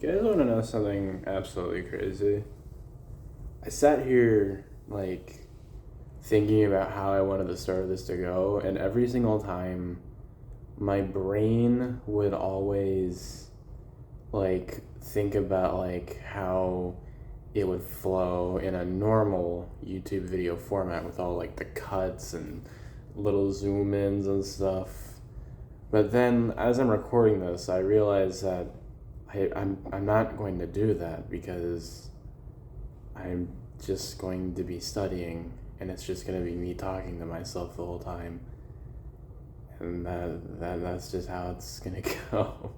You guys want to know something absolutely crazy? I sat here, thinking about how I wanted the start of this to go, and every single time, my brain would always, think about, how it would flow in a normal YouTube video format with all, the cuts and little zoom ins and stuff. But then, as I'm recording this, I realize that I'm not going to do that because I'm just going to be studying and it's just going to be me talking to myself the whole time. And that's just how it's going to go.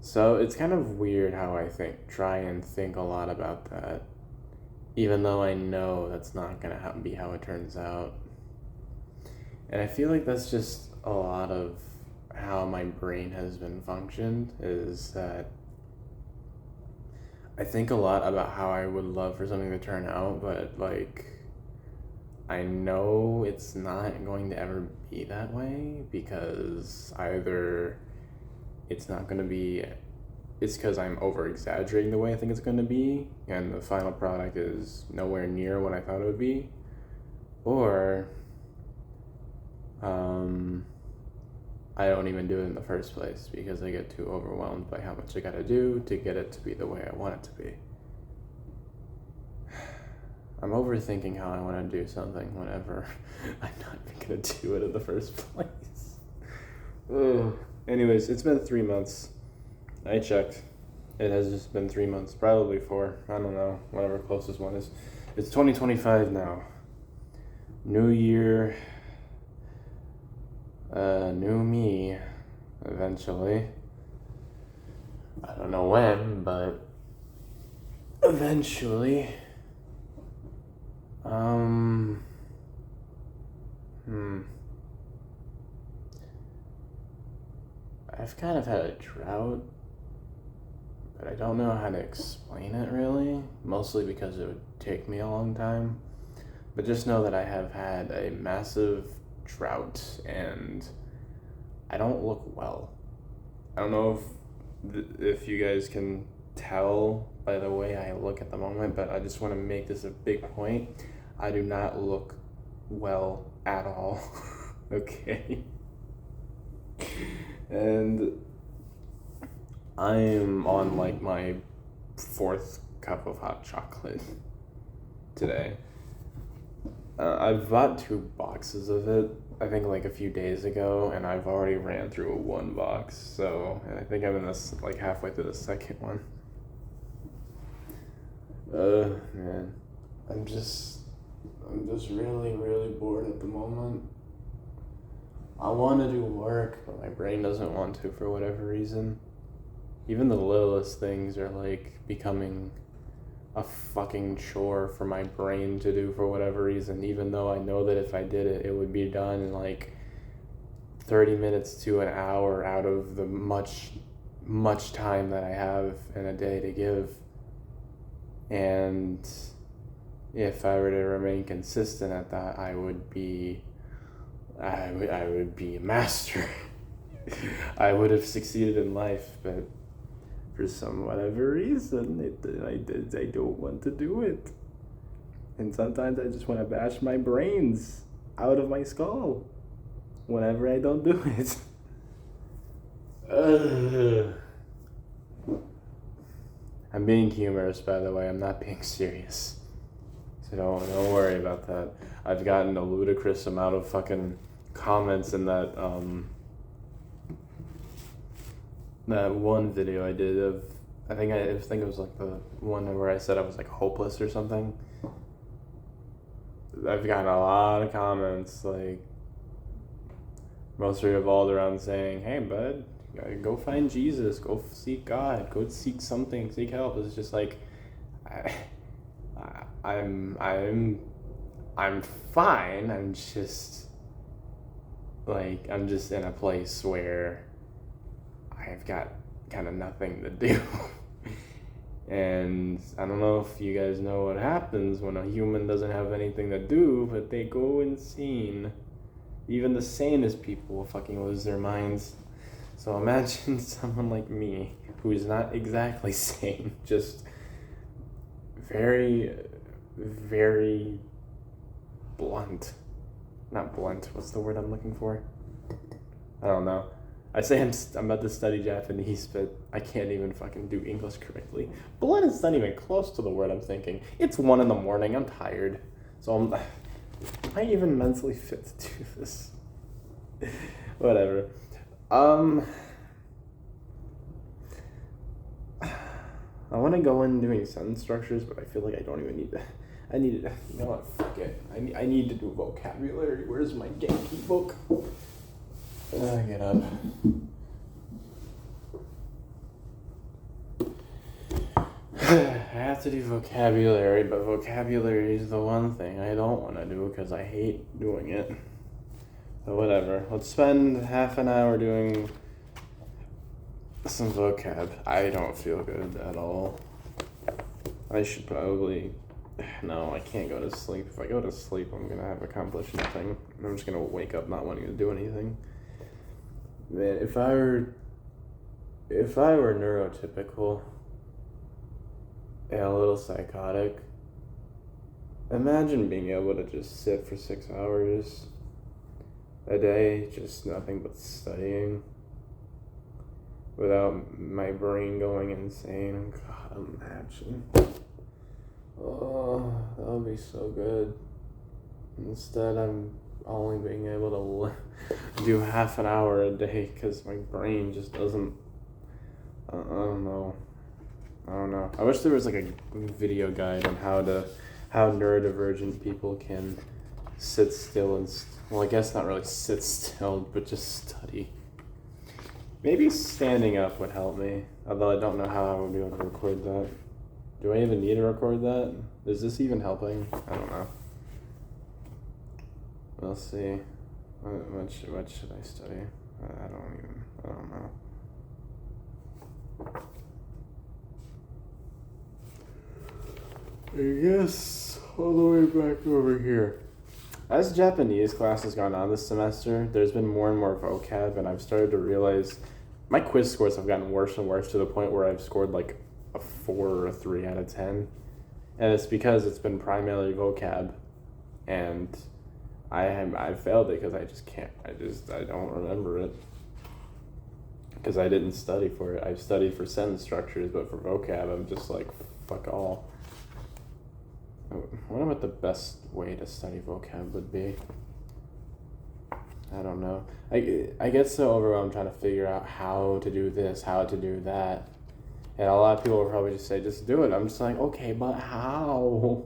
So it's kind of weird how I try and think a lot about that, even though I know that's not going to be how it turns out. And I feel like that's just a lot of how my brain has been functioned, is that I think a lot about how I would love for something to turn out, but I know it's not going to ever be that way, because either it's not going to be, it's because I'm over exaggerating the way I think it's going to be, and the final product is nowhere near what I thought it would be, or I don't even do it in the first place because I get too overwhelmed by how much I gotta do to get it to be the way I want it to be. I'm overthinking how I want to do something whenever I'm not even gonna do it in the first place. Ugh. Anyways, it's been 3 months. I checked. It has just been 3 months, probably 4. I don't know, whatever closest one is. It's 2025 now. New year. New me, eventually. I don't know when, but eventually. I've kind of had a drought, but I don't know how to explain it really, mostly because it would take me a long time. But just know that I have had a massive drought and I don't look well. I don't know if you guys can tell by the way I look at the moment, but I just want to make this a big point. I do not look well at all. Okay. And I am on my 4th cup of hot chocolate today. I've bought 2 boxes of it, I think a few days ago, and I've already ran through 1 box, so, and I think I'm in this, halfway through the second one. Man, I'm just really, really bored at the moment. I want to do work, but my brain doesn't want to for whatever reason. Even the littlest things are, becoming a fucking chore for my brain to do for whatever reason, even though I know that if I did it, it would be done in 30 minutes to an hour out of the much time that I have in a day to give. And if I were to remain consistent at that, I would be a master. I would have succeeded in life, but for some whatever reason, I don't want to do it. And sometimes I just want to bash my brains out of my skull whenever I don't do it. I'm being humorous, by the way. I'm not being serious. So don't worry about that. I've gotten a ludicrous amount of fucking comments in that one video I did of, I think it was the one where I said I was hopeless or something. I've gotten a lot of comments, mostly revolved around saying, "Hey, bud, go find Jesus, go seek God, go seek something, seek help." It's just I'm fine. I'm just I'm just in a place where I've got kind of nothing to do. And I don't know if you guys know what happens when a human doesn't have anything to do, but they go insane. Even the sanest people will fucking lose their minds. So imagine someone like me, who is not exactly sane, just very, very blunt. Not blunt, what's the word I'm looking for? I don't know. I say I'm about to study Japanese, but I can't even fucking do English correctly. Blunt is not even close to the word I'm thinking. It's 1 a.m, I'm tired. So am I even mentally fit to do this? Whatever. I want to go in doing sentence structures, but I feel like I don't even need to. I need to, you know what, fuck it. I need to do vocabulary. Where's my Genki book? Get up. I have to do vocabulary, but vocabulary is the one thing I don't want to do because I hate doing it. But whatever. Let's spend half an hour doing some vocab. I don't feel good at all. I should probably... No, I can't go to sleep. If I go to sleep, I'm going to have accomplished nothing. I'm just going to wake up not wanting to do anything. Man, if I were neurotypical and a little psychotic, imagine being able to just sit for 6 hours a day, just nothing but studying, without my brain going insane. God, imagine. Oh, that would be so good. Instead, I'm only being able to do half an hour a day because my brain just doesn't. I don't know. I wish there was like a video guide on how neurodivergent people can sit still and well, I guess not really sit still, but just study. Maybe standing up would help me, although I don't know how I would be able to record that. Do I even need to record that? Is this even helping? I don't know. We'll see. What should I study? I don't know. I guess all the way back over here. As Japanese class has gone on this semester, there's been more and more vocab, and I've started to realize my quiz scores have gotten worse and worse to the point where I've scored like a 4 or a 3 out of 10. And it's because it's been primarily vocab, and I failed it because I just can't. I don't remember it because I didn't study for it. I've studied for sentence structures, but for vocab, I'm just like, fuck all. I wonder what the best way to study vocab would be. I don't know. I get so overwhelmed trying to figure out how to do this, how to do that. And a lot of people will probably just say, just do it. I'm just like, okay, but how?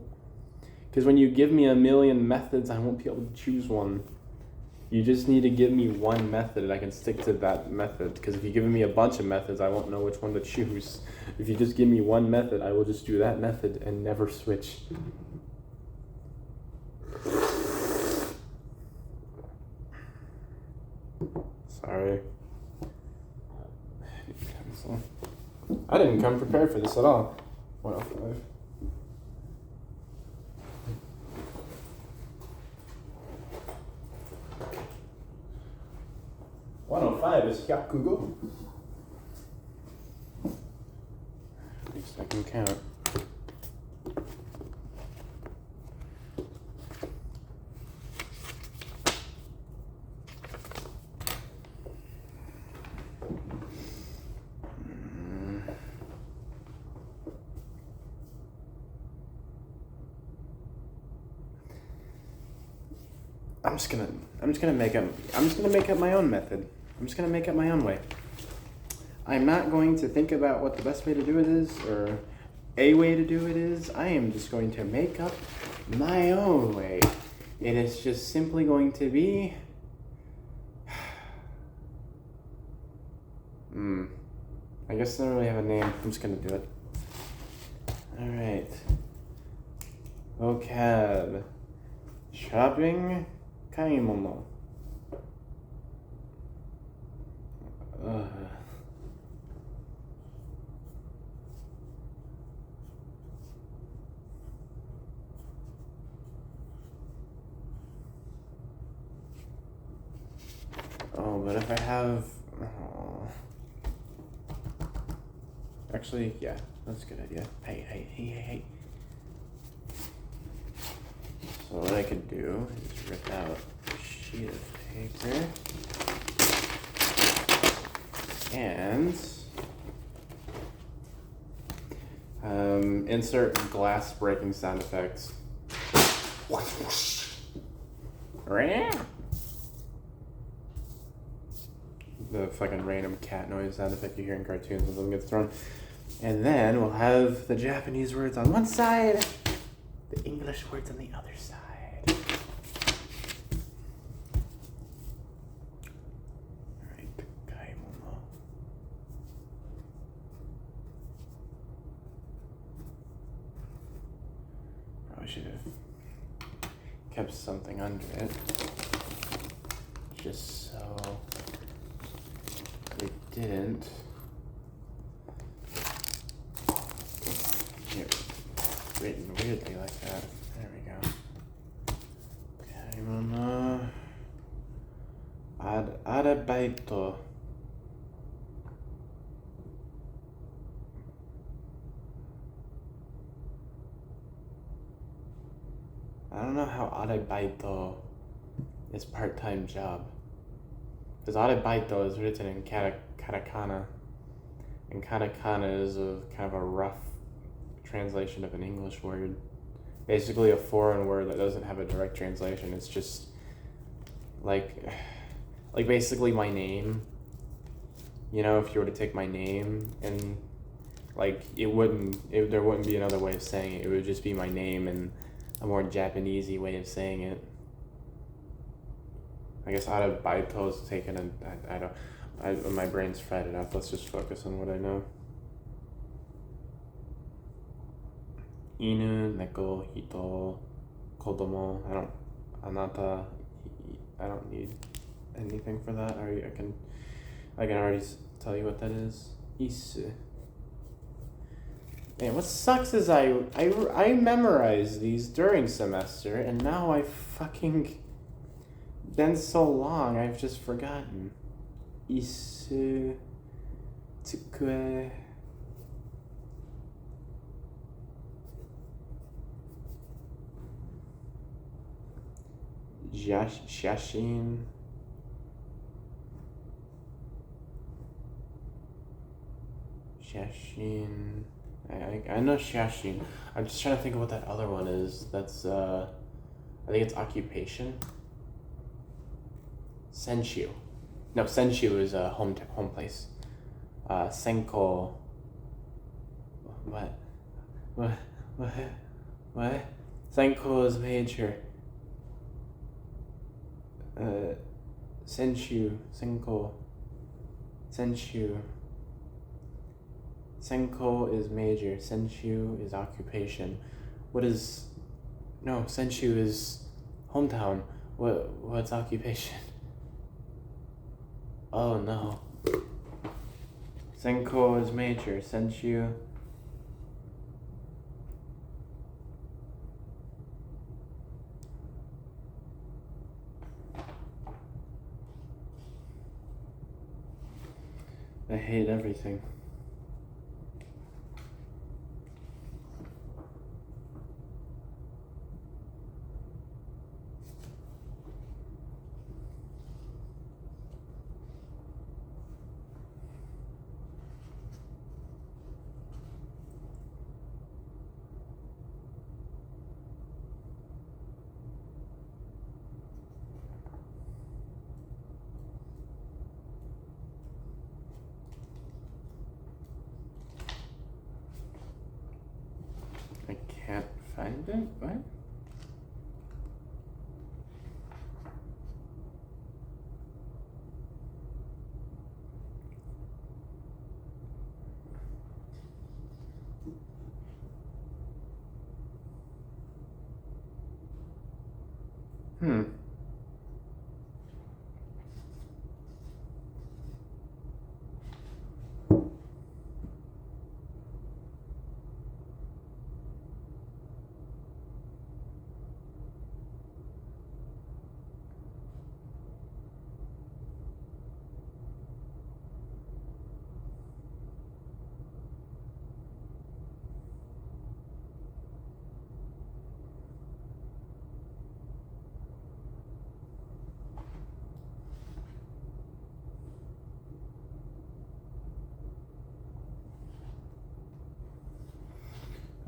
Because when you give me a million methods, I won't be able to choose one. You just need to give me one method and I can stick to that method. Because if you give me a bunch of methods, I won't know which one to choose. If you just give me one method, I will just do that method and never switch. Sorry. I didn't come prepared for this at all. 105. Is Yakugo. At least I can count. I'm just gonna make up my own method. I'm just gonna make up my own way. I'm not going to think about what the best way to do it is or a way to do it is. I am just going to make up my own way. It is just simply going to be I guess I don't really have a name. I'm just gonna do it. Alright. Vocab. Shopping. Kaimono. Oh, but if I have... Oh. Actually, yeah, that's a good idea. Hey. So what I could do is rip out a sheet of paper and insert glass breaking sound effects. The fucking random cat noise sound effect you hear in cartoons when something gets thrown. And then we'll have the Japanese words on one side, the English words on the other side. Alright, Kaimono. Probably should have kept something under it, just so it didn't. Written weirdly like that. There we go. Kaimono. Arabaito. I don't know how arabaito is part-time job. Because arabaito is written in katakana. And katakana is a kind of a rough translation of an English word. Basically a foreign word that doesn't have a direct translation. It's just like basically my name. You know, if you were to take my name and like there wouldn't be another way of saying it. It would just be my name and a more Japanesey way of saying it. I guess arabaito is taken my brain's fried enough. Let's just focus on what I know. Inu, neko, hito, kodomo. Anata. I don't need anything for that. I can already tell you what that is. Isu. Man, what sucks is I memorized these during semester, and now I fucking been so long I've just forgotten. Isu, tsukue. Shashin. I know shashin. I'm just trying to think of what that other one is. That's I think it's occupation. Senshu. No, senshu is a home place. Senko. What? Senko is major. Senshu. Senko is major. Senshu is occupation. Senshu is hometown. What's occupation? Oh no. Senko is major. Senshu. I hate everything. I can't find it? What?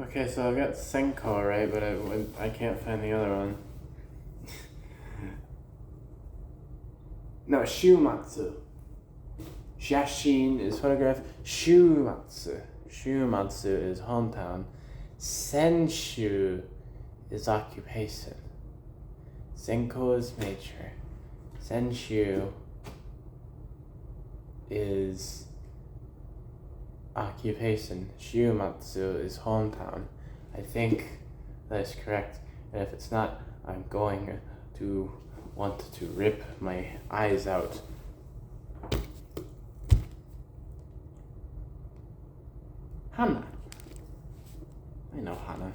Okay, so I've got Senko, right? But I can't find the other one. No, Shumatsu. Shashin is photograph. Shumatsu. Shumatsu is hometown. Senshu is occupation. Senko is nature. Senshu is occupation. Shumatsu is hometown. I think that is correct. And if it's not, I'm going to want to rip my eyes out. Hana. I know Hana.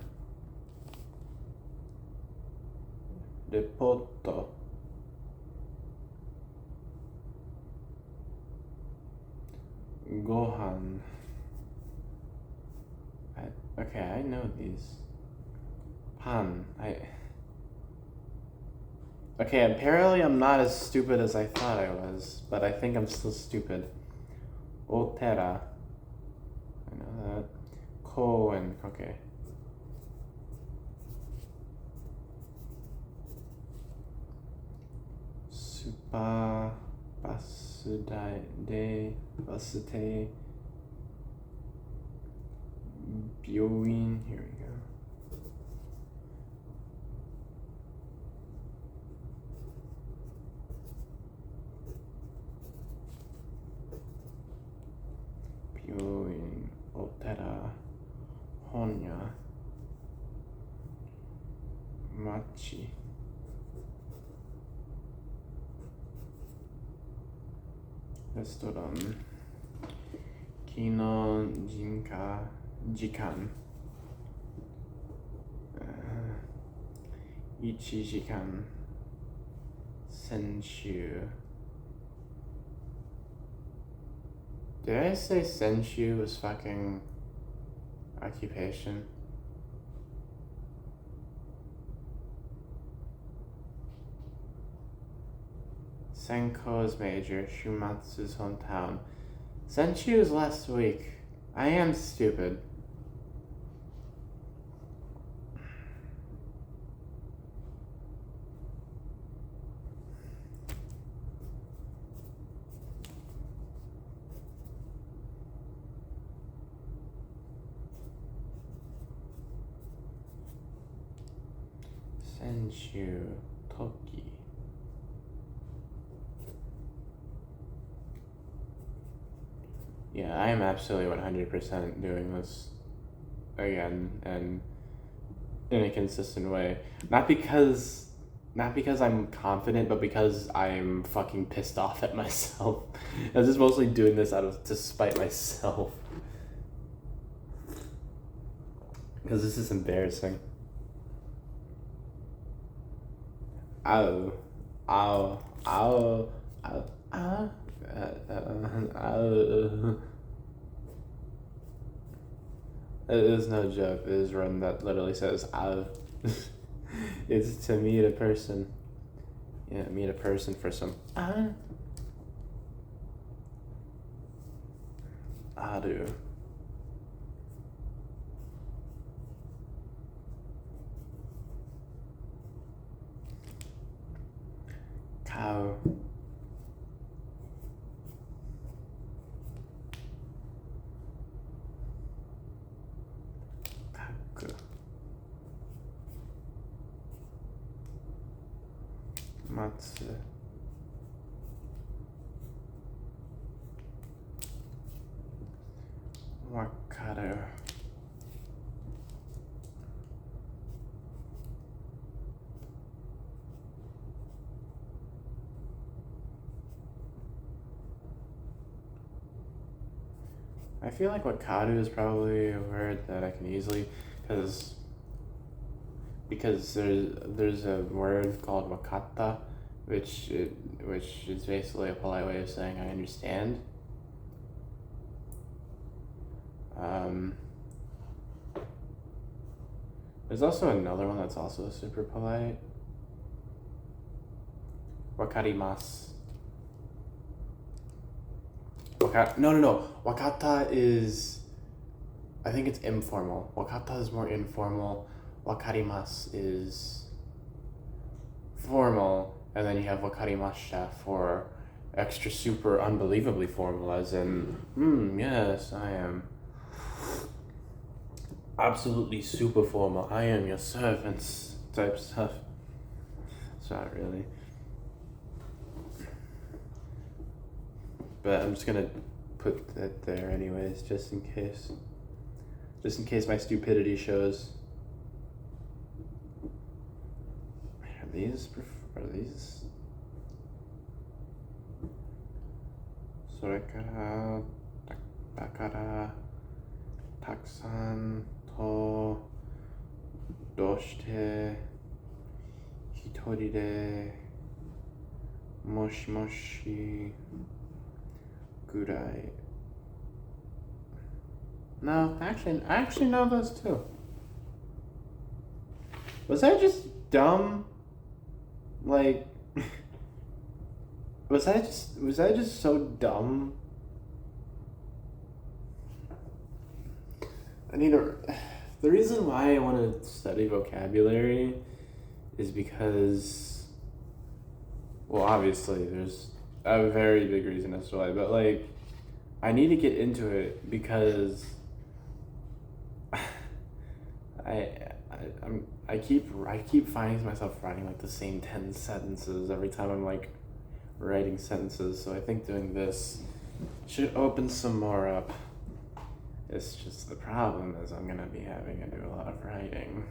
Repoto. Gohan. Okay, I know these. Pan. Okay, apparently I'm not as stupid as I thought I was, but I think I'm still stupid. Otera. I know that. Koen. Okay. Supa. Basute. Byoin. Here we go. Byoin. Otera. Honya. Machi. Restaurant. Kino Jinka Jikan. Ichijikan. Senshu. Did I say Senshu was fucking occupation? Senko is major. Shumatsu's hometown. Senshu is last week. I am stupid. Senshu Toki. Yeah, I am absolutely 100% doing this again and in a consistent way. Not because I'm confident, but because I'm fucking pissed off at myself. I was just mostly doing this to spite myself. Because this is embarrassing. Ow. Ow. Ow. Ow. Ow. It is no joke. It is one that literally says "ow." It's to meet a person. Yeah, meet a person for some aru. Cow. Matsu. Wakaru. I feel like wakaru is probably a word that I can easily, because there's a word called wakata, which is basically a polite way of saying I understand. There's also another one that's also super polite. Wakarimasu. No. Wakata is I think it's informal. Wakata is more informal. Wakarimasu is formal. And then you have wakarimasha for extra super unbelievably formal, as in, yes, I am absolutely super formal. I am your servants type stuff. It's not really. But I'm just gonna put that there anyways, just in case. Just in case my stupidity shows. Are these? Sorekara, dakara, taksan to doshite hitori de moshi moshi gurai. No, I actually know those too. Was I just dumb? Like, was I just so dumb? The reason why I want to study vocabulary is because, well, obviously there's a very big reason as to why, but like, I need to get into it because I keep finding myself writing like the same 10 sentences every time I'm like writing sentences, so I think doing this should open some more up. It's just the problem is I'm gonna be having to do a lot of writing,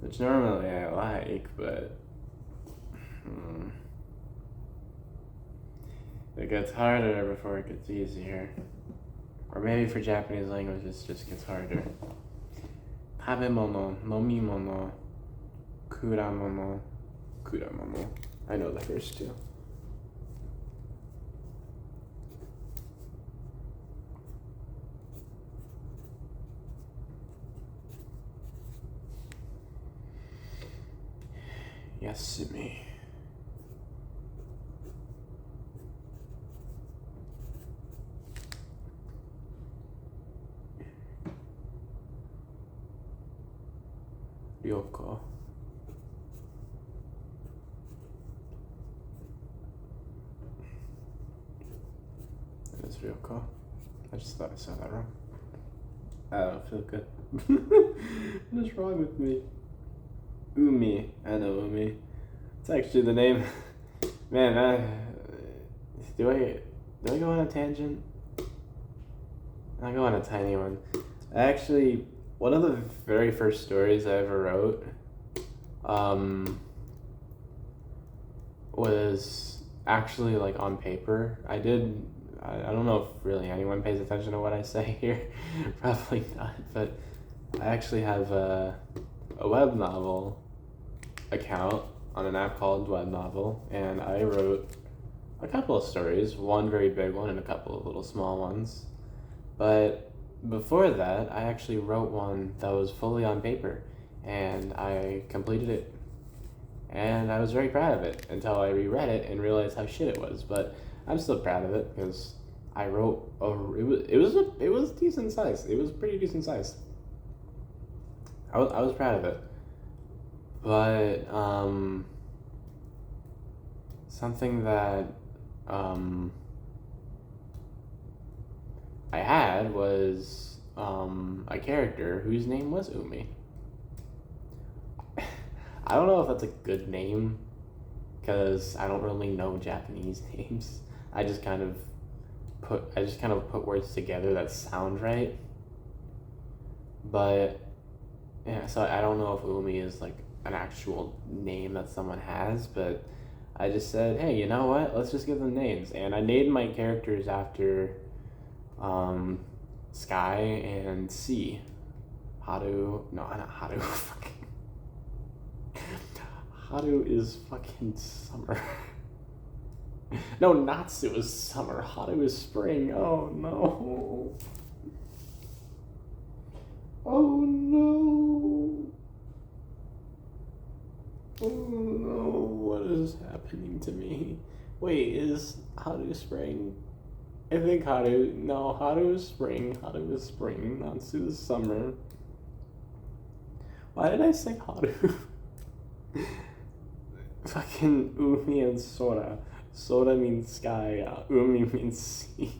which normally I like, but it gets harder before it gets easier. Or maybe for Japanese language it just gets harder. Tabemono, nomimono, kuramono. I know the first two. Yasumi. Ryoko. That is Ryoko. I just thought I said that wrong. I don't feel good. What is wrong with me? Umi. I know Umi. It's actually the name. Man, do I go on a tangent? I'll go on a tiny one. Actually, one of the very first stories I ever wrote was actually like on paper. I don't know if really anyone pays attention to what I say here. Probably not, but I actually have a web novel account on an app called Web Novel, and I wrote a couple of stories, one very big one and a couple of little small ones. But before that, I actually wrote one that was fully on paper, and I completed it. And I was very proud of it until I reread it and realized how shit it was. But I'm still proud of it because I wrote it was decent size. It was pretty decent size. I was proud of it. But something that I had was a character whose name was Umi. I don't know if that's a good name because I don't really know Japanese names. I just kind of put words together that sound right. But yeah, so I don't know if Umi is like an actual name that someone has, but I just said, hey, you know what? Let's just give them names. And I named my characters after Sky and Sea. Haru, no, not Haru, fucking. Haru is fucking summer. No, Natsu is summer. Haru is spring. Oh no. Oh no. Oh no. What is happening to me? Wait, is Haru spring? I think Haru. No, Haru is spring. Haru is spring. Natsu is summer. Why did I say Haru? Fucking Umi and Sora. Sora means sky. Umi means sea.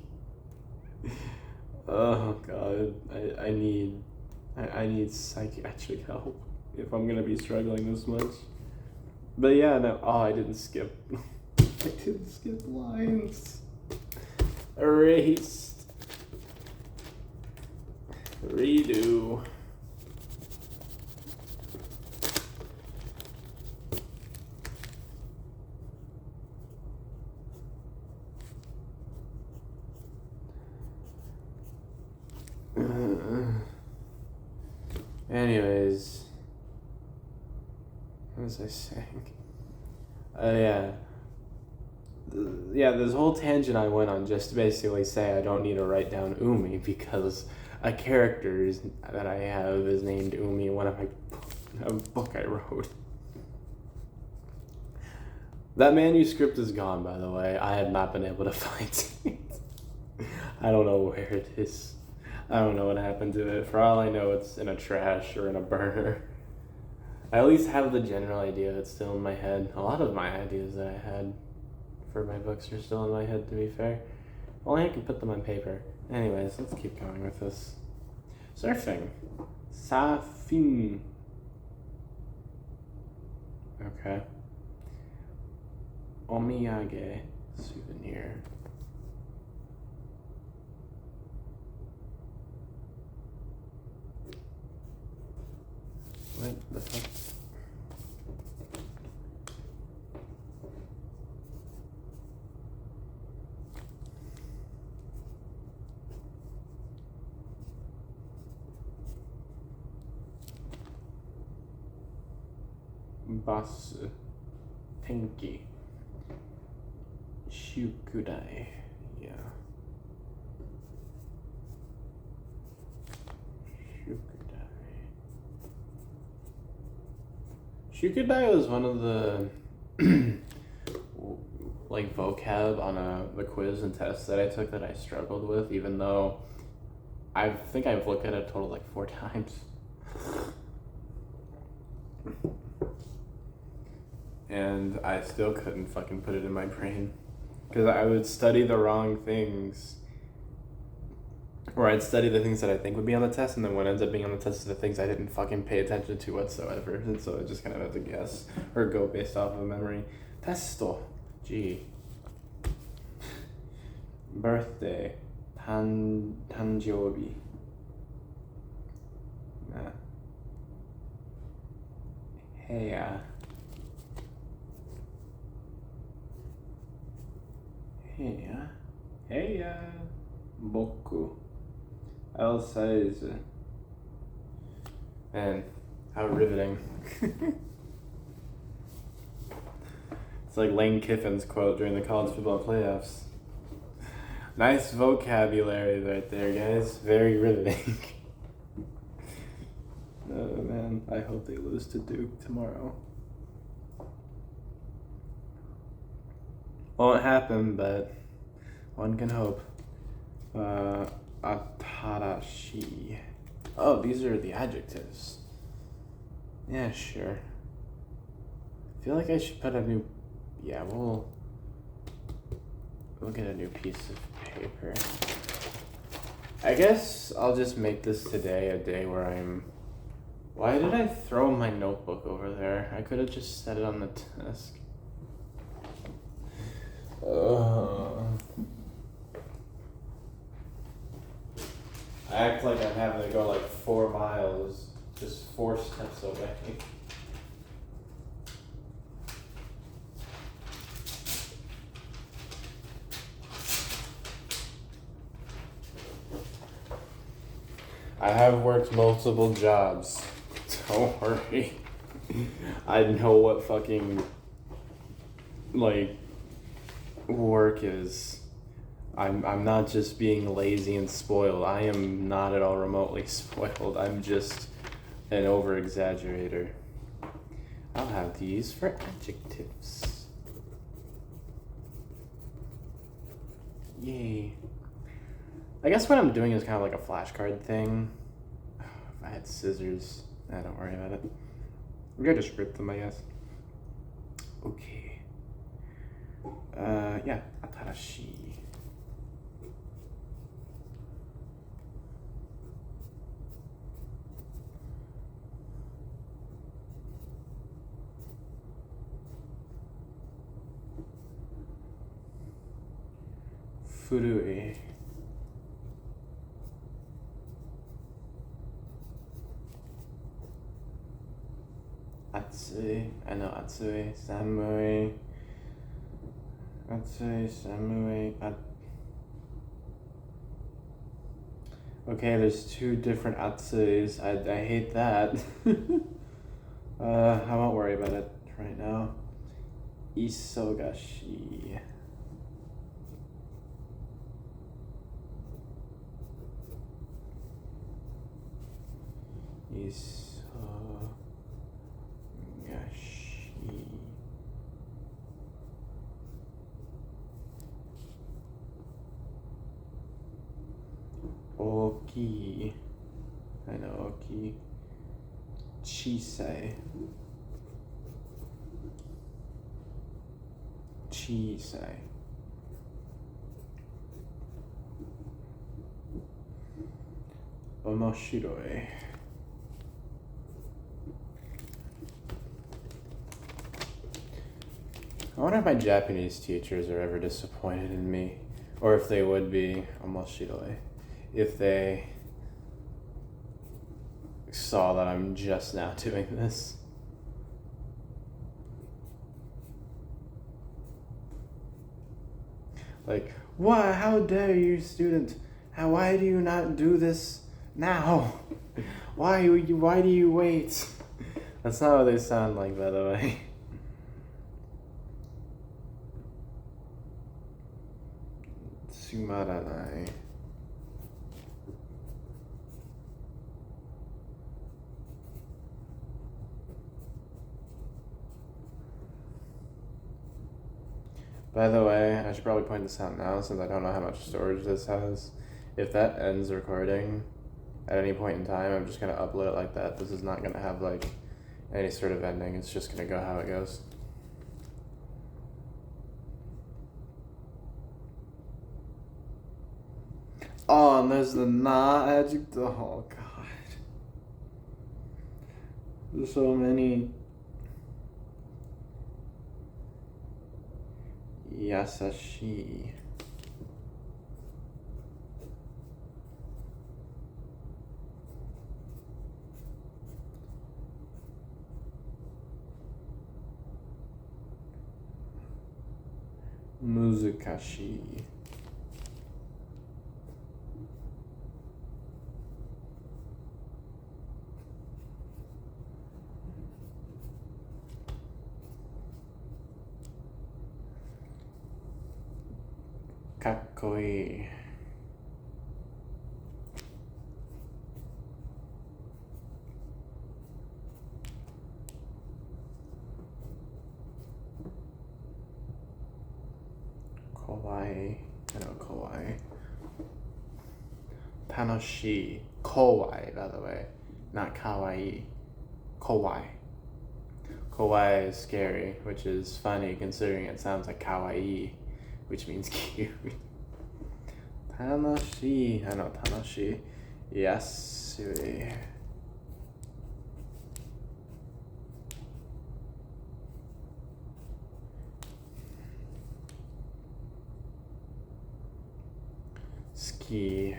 Oh god. I need psychiatric help if I'm gonna be struggling this much. But yeah, no. Oh, I didn't skip. I didn't skip lines. Erased. Redo. Anyways, what was I saying? Yeah. Yeah, this whole tangent I went on just to basically say I don't need to write down Umi because a character that I have is named Umi in a book I wrote. That manuscript is gone, by the way. I have not been able to find it. I don't know where it is. I don't know what happened to it. For all I know, it's in a trash or in a burner. I at least have the general idea. It's still in my head. A lot of my ideas that I had for my books are still in my head, to be fair. If only I could put them on paper. Anyways, let's keep going with this. Surfing. Safin. Okay. Omiyage. Souvenir. What the fuck? Basu. Tenki. Shukudai. Yeah. Shukudai was one of the like vocab on the quiz and test that I took that I struggled with, even though I think I've looked at it a total like 4 times. And I still couldn't fucking put it in my brain. Because I would study the wrong things. Or I'd study the things that I think would be on the test, and then what ends up being on the test is the things I didn't fucking pay attention to whatsoever. And so I just kind of had to guess or go based off of memory. Testo. Gee. Birthday. Tanjobi. Nah. Heya. Heya. Heya. Boku. L says. Man, how riveting. It's like Lane Kiffin's quote during the college football playoffs. Nice vocabulary right there, guys. Very riveting. Oh man, I hope they lose to Duke tomorrow. Won't happen, but one can hope. Atarashi. Oh, these are the adjectives. Yeah, sure. I feel like I should put a new... Yeah, we'll get a new piece of paper. I guess I'll just make this today a day where I'm... Why did I throw my notebook over there? I could have just set it on the desk. I act like I'm having to go like 4 miles, just 4 steps away. I have worked multiple jobs. Don't worry. I know what fucking, like, work is. I'm not just being lazy and spoiled. I am not at all remotely spoiled. I'm just an over-exaggerator. I'll have these for adjectives. Yay. I guess what I'm doing is kind of like a flashcard thing. If I had scissors, don't worry about it. We could just rip them, I guess. Okay. Yeah, Atarashi. Furui. Atsui. I know Atsui. Samui. Atsui, Samui. Okay, there's two different Atsuis. I hate that. I won't worry about it right now. Isogashi. Isogashi. Oki. I know Oki. Chisai. Chisai. Omoshiroi. I wonder if my Japanese teachers are ever disappointed in me, or if they would be omoshiroi, if they saw that I'm just now doing this. Like, why? How dare you, student? Why do you not do this now? Why do you wait? That's not what they sound like, by the way. Tsumaranai. By the way, I should probably point this out now since I don't know how much storage this has. If that ends recording at any point in time, I'm just going to upload it like that. This is not going to have like any sort of ending. It's just going to go how it goes. Oh, and there's the na adjective. Oh, God. There's so many. Yasashi. Muzukashi. Kakkoi. Kawaii. I know kawaii. Tanoshi. Kawaii, by the way. Not kawaii. Kawaii. Kawaii is scary, which is funny considering it sounds like kawaii, which means cute. Tanoshi. I know tanoshi. Yasui. Ski.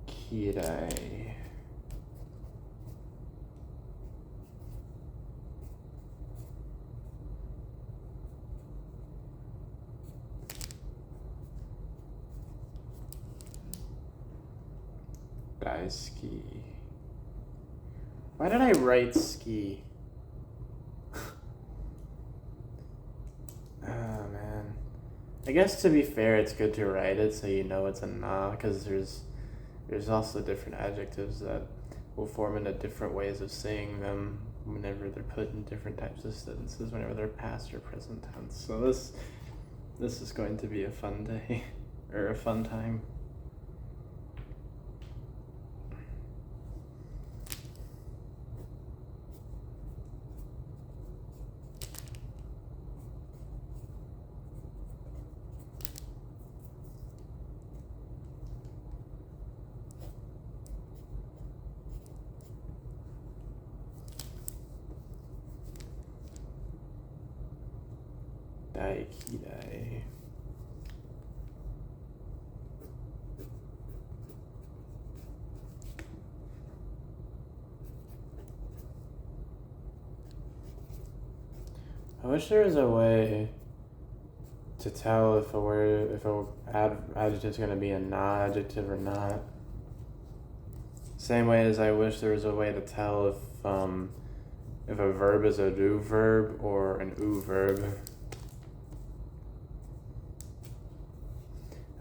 Kirai. Daisuki. Why did I write ski? Oh man. I guess to be fair, it's good to write it so you know it's a na, because there's also different adjectives that will form into different ways of saying them whenever they're put in different types of sentences, whenever they're past or present tense. So this is going to be a fun day or a fun time. Daikidai. I wish there was a way to tell if a adjective is going to be a na adjective or not. Same way as I wish there was a way to tell if a verb is a do verb or an oo verb.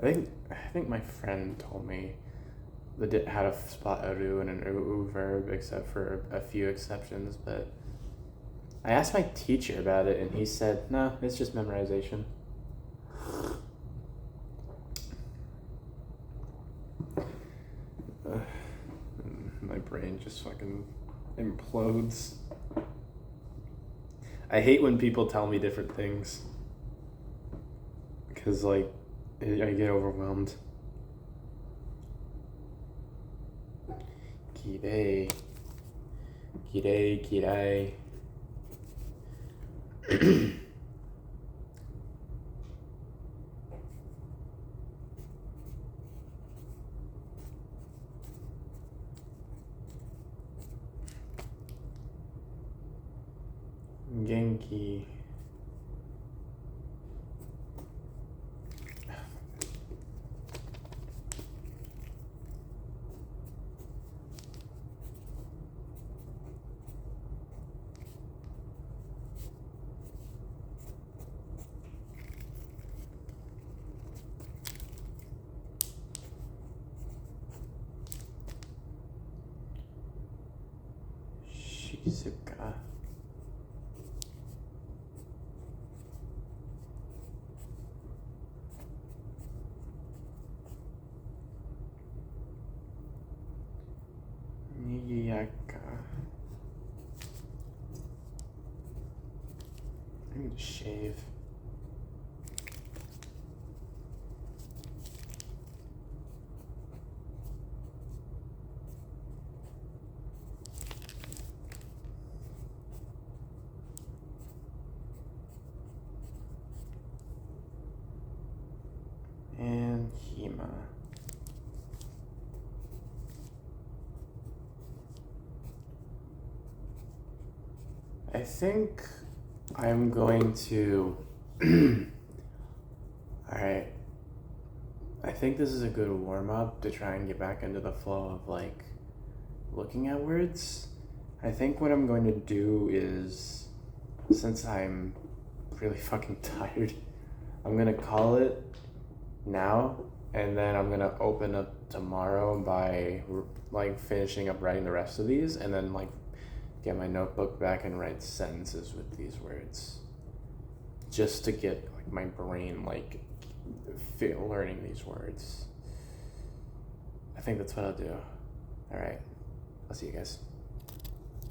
I think my friend told me how to spot a do and an oo verb, except for a few exceptions, but I asked my teacher about it and he said, no, it's just memorization. My brain just fucking implodes. I hate when people tell me different things because like I get overwhelmed. Kirei. Genki. Shizuka. Nigiyaka. I need to shave. And Hima. I think I'm going to. Alright. I think this is a good warm up to try and get back into the flow of like looking at words. I think what I'm going to do is, since I'm really fucking tired, I'm gonna call it now, and then I'm gonna open up tomorrow by like finishing up writing the rest of these, and then like get my notebook back and write sentences with these words, just to get like my brain like learning these words. I think that's what I'll do. All right, I'll see you guys.